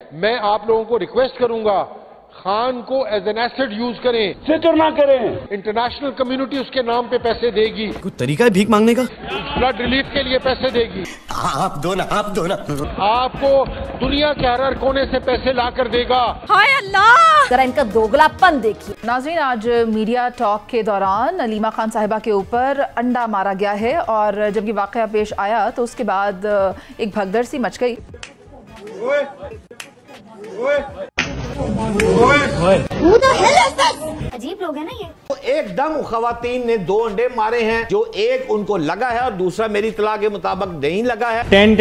मैं आप लोगों को रिक्वेस्ट करूंगा, खान को एज एन एसेट यूज करें, फिक्र ना करें। इंटरनेशनल कम्युनिटी उसके नाम पे पैसे देगी। कोई तरीका है भीख मांगने का? फ्लड रिलीफ के लिए पैसे देगी। आप दो ना। आपको दुनिया के हर कोने से पैसे ला कर देगा। हाय अल्लाह, जरा इनका दोगलापन देखिए। नाज़रीन, आज मीडिया टॉक के दौरान नलीमा खान साहिबा के ऊपर अंडा मारा गया है और जब ये वाकया पेश आया तो उसके बाद एक भगदड़ सी मच गई। अजीब लोग हैं ना ये। तो एकदम खवातीन ने 2 अंडे मारे हैं, जो एक उनको लगा है और दूसरा मेरी इत्तला के मुताबिक नहीं लगा है। टेन।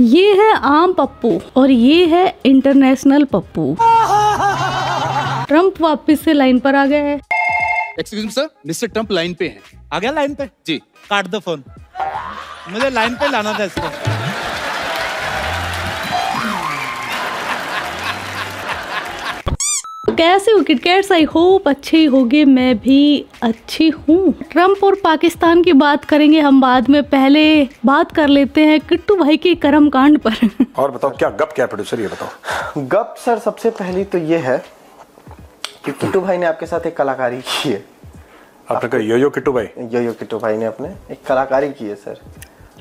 ये है आम पप्पू और ये है इंटरनेशनल पप्पू। ट्रम्प वापस से लाइन पर आ गया है। Excuse me sir, mister Trump line पे हैं। आ गया लाइन पे? जी। काट दो फोन, मुझे लाइन पे लाना था इसको। कैसे हो किटकैट्स? आई होप अच्छे ही होगे, मैं भी अच्छी हूँ। ट्रम्प और पाकिस्तान की बात करेंगे हम बाद में, पहले बात कर लेते हैं किट्टू भाई के कर्म कांड पर। और बताओ क्या गप क्या प्रोड्यूसर, ये बताओ। गप सर सबसे पहली तो ये है कि किट्टू भाई ने आपके साथ एक कलाकारी की है। आपने कहा यो किट्टू भाई? यो किट्टू भाई ने अपने एक कलाकारी की है सर।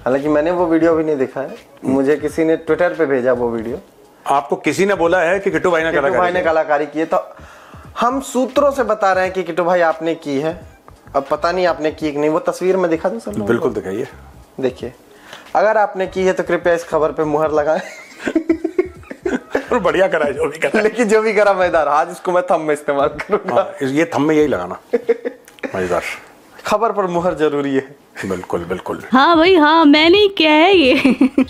हालांकि मैंने वो वीडियो भी नहीं देखा है, मुझे किसी ने ट्विटर पे भेजा वो वीडियो। आपको किसी ने बोला है कि किट्टू भाई ने कलाकारी की है? तो हम सूत्रों से बता रहे हैं कि किट्टू भाई आपने की है। अब पता नहीं आपने की कि नहीं, वो तस्वीर में दिखा दूं सर? बिल्कुल दिखाइए। देखिए, अगर आपने की है तो कृपया इस खबर पे मुहर लगाएं। और बढ़िया करा है जो भी करा, लेकिन जो भी करा मजेदार। आज इसको मैं थंब में इस्तेमाल करूंगा। ये थंब में यही लगाना मजेदार। खबर पर मुहर जरूरी है। बिल्कुल। हाँ भाई हाँ, मैंने किया है ये।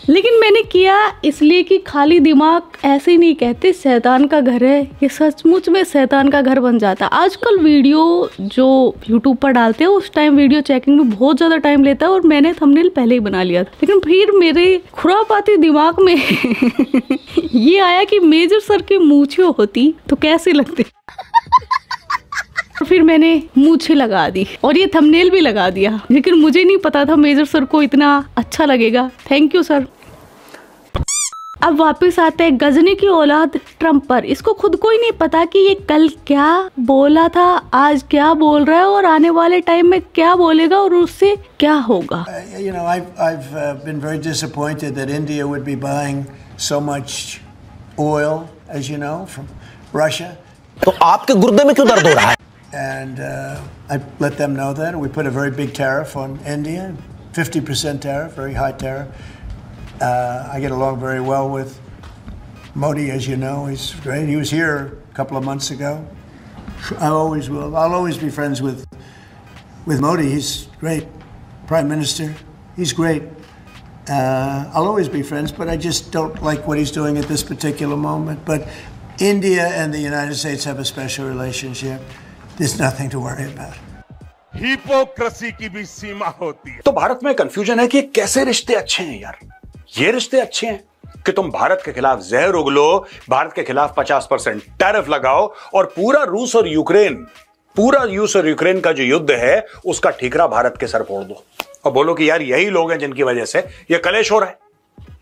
लेकिन मैंने किया इसलिए कि खाली दिमाग ऐसे ही नहीं कहते शैतान का घर है, ये सचमुच में शैतान का घर बन जाता है। आजकल वीडियो जो यूट्यूब पर डालते हैं उस टाइम वीडियो चेकिंग में बहुत ज्यादा टाइम लेता है और मैंने थंबनेल पहले ही बना लिया था। लेकिन फिर मेरे खुरापाती दिमाग में ये आया कि मेजर सर की मूंछें होती तो कैसे लगते। फिर मैंने मूंछें लगा दी और ये थंबनेल भी लगा दिया, लेकिन मुझे नहीं पता था मेजर सर को इतना अच्छा लगेगा। Thank you sir. अब वापस आते हैं गजनी की औलाद ट्रम्प पर। इसको खुद को ही नहीं पता कि ये कल क्या बोला था, आज क्या बोल रहा है और आने वाले टाइम में क्या बोलेगा और उससे क्या होगा। You know, I've been very disappointed that India would be buying so much oil, as you know, from Russia. तो आपके गुर्दे में क्यों दर्द हो रहा है? And I let them know that. We put a very big tariff on India, 50% tariff, very high tariff. I get along very well with Modi, as you know. He's great. He was here a couple of months ago. I always will. I'll always be friends with Modi. He's great. Prime Minister. He's great. I'll always be friends, but I just don't like what he's doing at this particular moment. But India and the United States have a special relationship. There's nothing to worry about. Hypocrisy की भी सीमा होती है। तो भारत में confusion है कि कैसे रिश्ते अच्छे हैं यार। ये रिश्ते अच्छे हैं कि तुम भारत के खिलाफ जहर उगलो, भारत के खिलाफ 50% टैरिफ लगाओ और पूरा रूस और यूक्रेन का जो युद्ध है उसका ठीकरा भारत के सर फोड़ दो और बोलो कि यार यही लोग हैं जिनकी वजह से ये कलेश हो रहा है।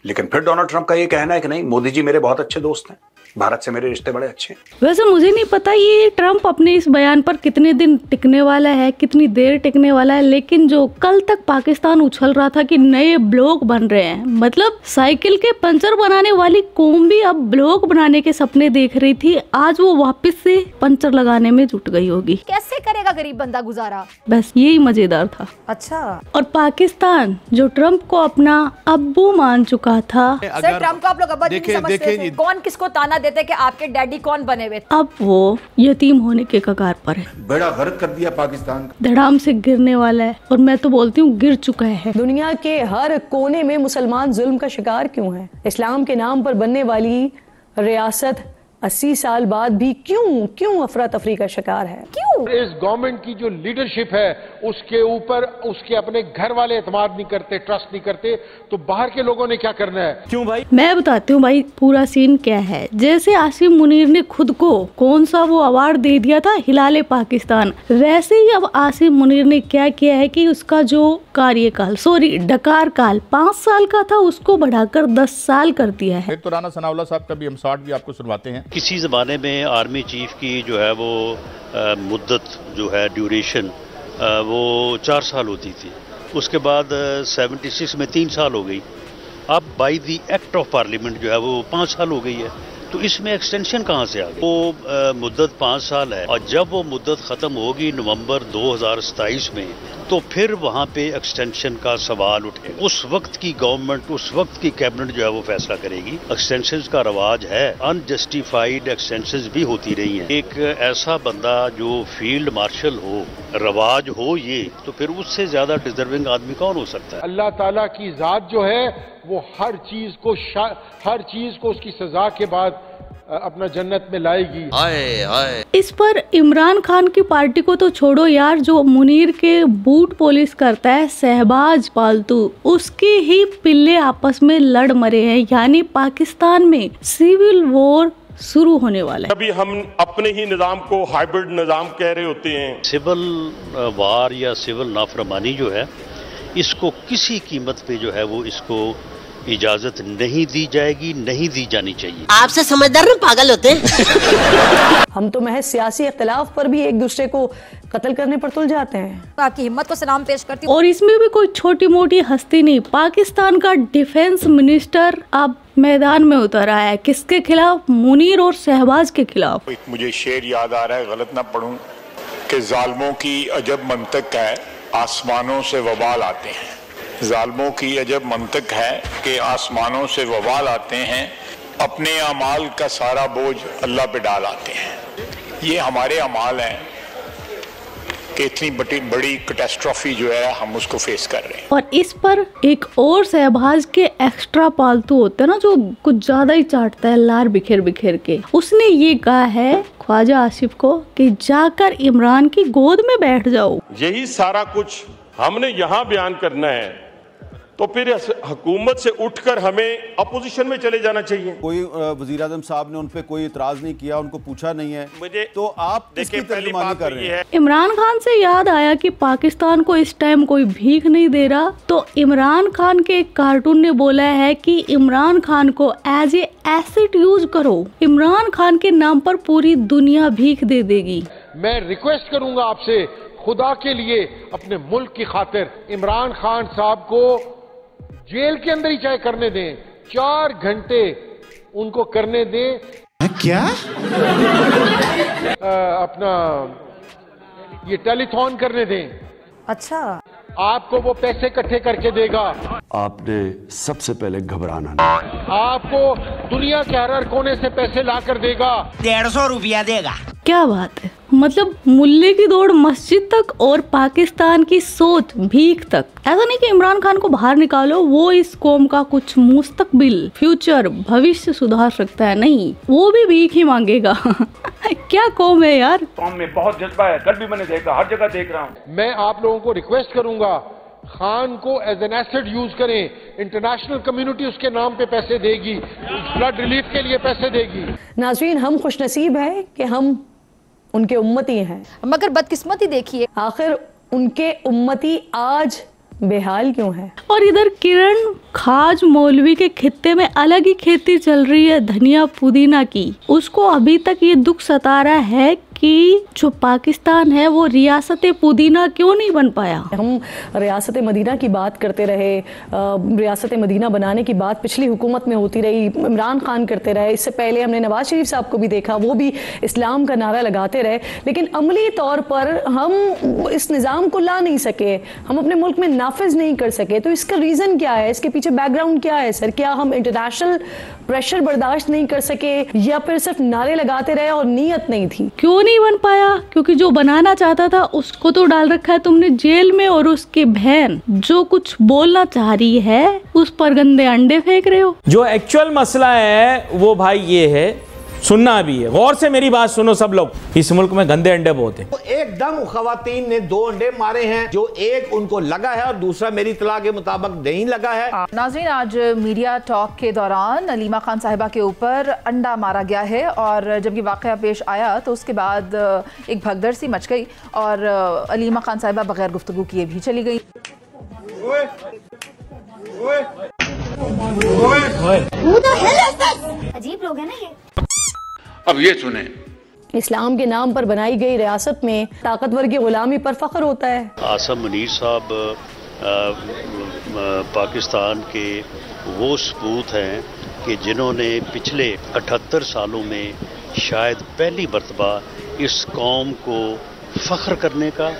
लेकिन फिर डोनाल्ड ट्रंप का ये कहना है कि नहीं, मोदी जी मेरे बहुत अच्छे दोस्त हैं, भारत से मेरे रिश्ते बड़े अच्छे हैं। वैसे मुझे नहीं पता ये ट्रम्प अपने इस बयान पर कितने दिन टिकने वाला है, कितनी देर टिकने वाला है, लेकिन जो कल तक पाकिस्तान उछल रहा था कि नए ब्लॉक बन रहे हैं, मतलब साइकिल के पंचर बनाने वाली कौम भी अब ब्लॉक बनाने के सपने देख रही थी, आज वो वापस से पंचर लगाने में जुट गई होगी। कैसे करेगा गरीब बंदा गुजारा? बस यही मजेदार था। अच्छा, और पाकिस्तान जो ट्रम्प को अपना अब्बू मान चुका था। सर ट्रम्प को आप लोग अब्बा जी नहीं समझते थे? कौन किसको ताना देते कि आपके डैडी कौन बने हुए? अब वो यतीम होने के कगार पर है। बड़ा गर्क कर दिया पाकिस्तान का, धड़ाम से गिरने वाला है और मैं तो बोलती हूँ गिर चुका है। दुनिया के हर कोने में मुसलमान जुल्म का शिकार क्यों है? इस्लाम के नाम पर बनने वाली रियासत 80 साल बाद भी क्यों अफरा तफरी का शिकार है? क्यों? इस गवर्नमेंट की जो लीडरशिप है उसके ऊपर उसके अपने घर वाले एतमाद नहीं करते, ट्रस्ट नहीं करते, तो बाहर के लोगों ने क्या करना है? क्यों भाई? मैं बताती हूँ भाई पूरा सीन क्या है। जैसे आसिम मुनीर ने खुद को कौन सा वो अवार्ड दे दिया था, हिलाले पाकिस्तान, वैसे ही अब आसिम मुनीर ने क्या किया है कि उसका जो कार्यकाल डकार काल 5 साल का था उसको बढ़ाकर 10 साल कर दिया है। तो राना सनाउल्लाह साहब का भी हम शॉर्ट भी आपको सुनवाते हैं। किसी ज़माने में आर्मी चीफ की जो है वो मुद्दत जो है ड्यूरेशन वो 4 साल होती थी, उसके बाद 76 में 3 साल हो गई, अब by the act of parliament जो है वो 5 साल हो गई है। तो इसमें एक्सटेंशन कहाँ से आ गई? वो मुद्दत 5 साल है और जब वो मुद्दत ख़त्म होगी नवंबर 2027 में तो फिर वहाँ पे एक्सटेंशन का सवाल उठे। उस वक्त की गवर्नमेंट, उस वक्त की कैबिनेट जो है वो फैसला करेगी। एक्सटेंशन का रवाज है, अनजस्टिफाइड एक्सटेंशन भी होती रही हैं। एक ऐसा बंदा जो फील्ड मार्शल हो, रवाज हो ये, तो फिर उससे ज्यादा डिजर्विंग आदमी कौन हो सकता है? अल्लाह ताला की जात जो है वो हर चीज को उसकी सजा के बाद अपना जन्नत में लाएगी। इस पर इमरान खान की पार्टी को तो छोड़ो यार, जो मुनीर के बूट पॉलिश करता है शहबाज पालतू, उसके ही पिल्ले आपस में लड़ मरे हैं। यानी पाकिस्तान में सिविल वॉर शुरू होने वाला है। अभी हम अपने ही निजाम को हाइब्रिड निजाम कह रहे होते हैं। सिविल वार या सिविल नाफरमानी जो है इसको किसी कीमत पे जो है वो इसको इजाजत नहीं दी जाएगी, नहीं दी जानी चाहिए। आपसे समझदार ना पागल होते हैं। हम तो महज सियासी इख्तिलाफ पर भी एक दूसरे को कत्ल करने पर तुल जाते हैं। आपकी हिम्मत को सलाम पेश करती हूँ। और इसमें भी कोई छोटी मोटी हस्ती नहीं, पाकिस्तान का डिफेंस मिनिस्टर अब मैदान में उतर आया है। किसके खिलाफ? मुनीर और शहबाज के खिलाफ। मुझे शेर याद आ रहा है, गलत ना पढ़ूं, कि जालिमों की अजब मंतक है, आसमानों से वबाल आते हैं। जालिमों की अजब मंतक है कि आसमानों से वबाल आते हैं, अपने अमाल का सारा बोझ अल्लाह पे डाल आते हैं। ये हमारे अमाल हैं कि इतनी बड़ी कैटास्ट्रॉफी जो है हम उसको फेस कर रहे हैं। और इस पर एक और शहबाज के एक्स्ट्रा पालतू होते हैं ना, जो कुछ ज्यादा ही चाटता है लार बिखेर बिखेर के, उसने ये कहा है ख्वाजा आसिफ को कि जाकर इमरान की गोद में बैठ जाओ। यही सारा कुछ हमने यहाँ बयान करना है, तो फिर हुकूमत से उठकर हमें अपोजिशन में चले जाना चाहिए। कोई वजीर आज़म साहब ने उन पे कोई इतराज नहीं किया, उनको पूछा नहीं है, मुझे तो आप किसकी तर्जुमानी कर रहे हैं? इमरान खान से याद आया कि पाकिस्तान को इस टाइम कोई भीख नहीं दे रहा, तो इमरान खान के एक कार्टून ने बोला है कि इमरान खान को एज ए एसेट यूज करो, इमरान खान के नाम पर पूरी दुनिया भीख दे देगी। मैं रिक्वेस्ट करूंगा आपसे, खुदा के लिए, अपने मुल्क की खातिर, इमरान खान साहब को जेल के अंदर ही चाहे करने दें, 4 घंटे उनको करने दें। क्या? अपना ये टेलीथॉन करने दें। अच्छा, आपको वो पैसे इकट्ठे करके देगा। आपने सबसे पहले घबराना नहीं। आपको दुनिया के हर कोने से पैसे ला कर देगा। 150 रुपया देगा। क्या बात है, मतलब मुल्ले की दौड़ मस्जिद तक और पाकिस्तान की सोच भीख तक। ऐसा नहीं कि इमरान खान को बाहर निकालो, वो इस कौम का कुछ मुस्तकबिल, फ्यूचर, भविष्य सुधार सकता है, नहीं, वो भी भीख ही मांगेगा। क्या कौम है यार। कौम में बहुत जज्बा है, कल भी मैंने देखा, हर जगह देख रहा हूँ। मैं आप लोगों को रिक्वेस्ट करूंगा, खान को एज एन एसेट यूज करें। इंटरनेशनल कम्युनिटी उसके नाम पे पैसे देगी, फ्लड रिलीफ के लिए पैसे देगी। नाज़रीन, हम खुशनसीब है कि हम उनके उम्मती हैं, मगर बदकिस्मती देखिए, आखिर उनके उम्मती आज बेहाल क्यों है। और इधर किरण खाज मौलवी के खित्ते में अलग ही खेती चल रही है धनिया पुदीना की। उसको अभी तक ये दुख सता रहा है कि जो पाकिस्तान है वो रियासत पुदीना क्यों नहीं बन पाया। हम रियासत मदीना की बात करते रहे, रियासत मदीना बनाने की बात पिछली हुकूमत में होती रही, इमरान खान करते रहे, इससे पहले हमने नवाज शरीफ साहब को भी देखा, वो भी इस्लाम का नारा लगाते रहे, लेकिन अमली तौर पर हम इस निज़ाम को ला नहीं सके, हम अपने मुल्क में नाफिज नहीं कर सके। तो इसका रीज़न क्या है, इसके पीछे बैकग्राउंड क्या है सर? क्या हम इंटरनेशनल प्रेशर बर्दाश्त नहीं कर सके, या फिर सिर्फ नारे लगाते रहे और नीयत नहीं थी? क्यों नहीं बन पाया? क्योंकि जो बनाना चाहता था उसको तो डाल रखा है तुमने जेल में, और उसकी बहन जो कुछ बोलना चाह रही है उस पर गंदे अंडे फेंक रहे हो। जो एक्चुअल मसला है वो भाई ये है सुनना भी है, गौर से मेरी बात सुनो सब लोग। इस मुल्क में गंदे अंडे बहुत हैं। तो एकदम खवातीन ने 2 अंडे मारे हैं, जो एक उनको लगा है और दूसरा मेरी इत्तला के मुताबिक नहीं लगा है। नाज़रीन, आज मीडिया टॉक के दौरान नलीमा खान साहिबा के ऊपर अंडा मारा गया है और जब ये वाक़या पेश आया तो उसके बाद एक भगदड़ सी मच गई और नलीमा खान साहिबा बगैर गुफ्तगू किए भी चली गई। अजीब लोग हैं ना ये। अब ये सुने, इस्लाम के नाम पर बनाई गई रियासत में ताकतवर की गुलामी पर फख्र होता है। आसम मुनीर साहब पाकिस्तान के वो सपूत हैं कि जिन्होंने पिछले 78 सालों में शायद पहली मर्तबा इस कौम को फख्र करने का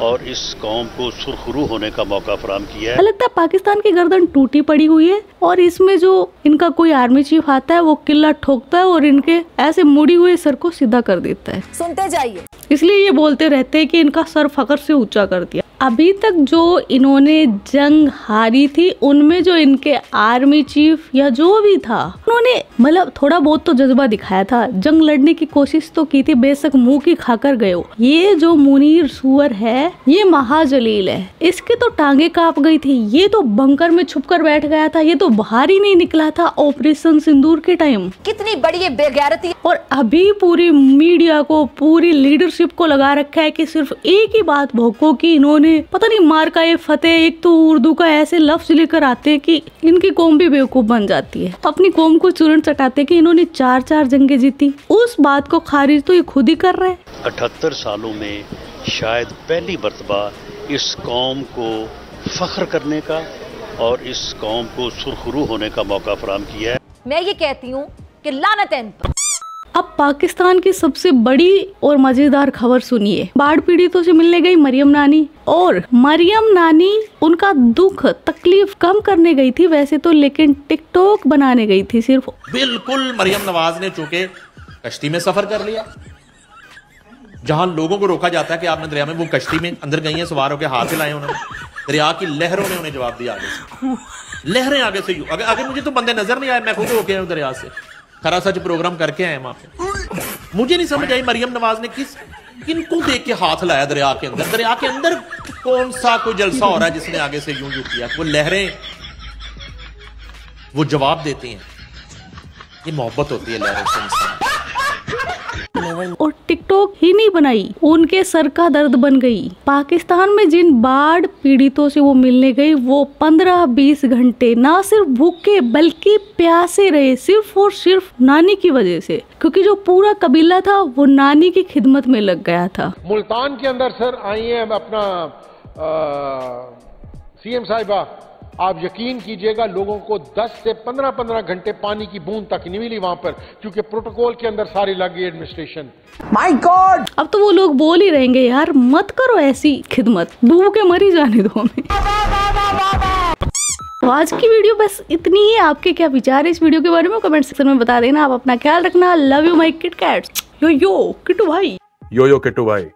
और इस कौम को सुरखरू होने का मौका फराहम किया है। लगता है पाकिस्तान की गर्दन टूटी पड़ी हुई है और इसमें जो इनका कोई आर्मी चीफ आता है वो किल्ला ठोकता है और इनके ऐसे मुड़ी हुए सर को सीधा कर देता है। सुनते जाइए। इसलिए ये बोलते रहते हैं कि इनका सर फख्र से ऊंचा कर दिया। अभी तक जो इन्होंने जंग हारी थी उनमें जो इनके आर्मी चीफ या जो भी था उन्होंने मतलब थोड़ा बहुत तो जज्बा दिखाया था, जंग लड़ने की कोशिश तो की थी, बेशक मुंह की खाकर गए हो। ये जो मुनीर सुअर है ये महाजलील है, इसके तो टांगे कांप गई थी, ये तो बंकर में छुपकर बैठ गया था, ये तो बाहर ही नहीं निकला था ऑपरेशन सिंदूर के टाइम। कितनी बड़ी ये बेगैरती। और अभी पूरी मीडिया को, पूरी लीडरशिप को लगा रखा है कि सिर्फ एक ही बात भोंको कि इन्होंने पता नहीं मार का ये फतेह, एक तो उर्दू का ऐसे लफ्ज लेकर आते हैं कि इनकी कौम भी बेवकूफ बन जाती है। अपनी कौम को चूरन चटाते कि इन्होंने 4 जंगें जीती, उस बात को खारिज तो ये खुद ही कर रहे हैं। 78 सालों में शायद पहली मर्तबा इस कौम को फख्र करने का और इस कौम को सुरखरू होने का मौका फराहम किया है। मैं ये कहती हूँ कि लानत है इन पर। अब पाकिस्तान की सबसे बड़ी और मजेदार खबर सुनिए। बाढ़ पीड़ितों से मिलने गई मरियम नानी, और मरियम नानी उनका दुख तकलीफ कम करने गई थी वैसे तो, लेकिन टिकटॉक बनाने गई थी सिर्फ। बिल्कुल मरियम नवाज ने चूंकि कश्ती में सफर कर लिया, जहां लोगों को रोका जाता है कि आपने दरिया में, वो कश्ती में अंदर गई हैं, सवार होकर हाथ हिलाए उन्होंने, दरिया की लहरों ने उन्हें जवाब दिया आगे से, लहरें आगे से आगे मुझे तो बंदे नजर नहीं आए, मैं खुद होके आया दरिया से, खरा सच प्रोग्राम करके आए वहां पे। मुझे नहीं समझ आई मरियम नवाज ने किनको देख के हाथ लाया दरिया के अंदर। दरिया के अंदर कौन सा कोई जलसा हो रहा है जिसने आगे से यूं किया? वो लहरें वो जवाब देती हैं, ये मोहब्बत होती है लहरों से इंसान। और टिकटॉक ही नहीं बनाई, उनके सर का दर्द बन गई। पाकिस्तान में जिन बाढ़ पीड़ितों से वो मिलने गई वो 15-20 घंटे ना सिर्फ भूखे बल्कि प्यासे रहे, सिर्फ और सिर्फ नानी की वजह से, क्योंकि जो पूरा कबीला था वो नानी की खिदमत में लग गया था। मुल्तान के अंदर सर आई है अपना सीएम साहिबा, आप यकीन कीजिएगा लोगों को 10 से 15 घंटे पानी की बूंद तक नहीं मिली वहां पर, क्योंकि प्रोटोकॉल के अंदर सारी लग गई एडमिनिस्ट्रेशन। माय गॉड, अब तो वो लोग बोल ही रहेंगे यार मत करो ऐसी खिदमत, डूब के मर ही जाने दो हमें। तो आज की वीडियो बस इतनी ही। आपके क्या विचार है इस वीडियो के बारे में कमेंट सेक्शन में बता देना। आप अपना ख्याल रखना। Love you my kit cats. Yo yo Kittu भाई। यो यो किट्टू भाई।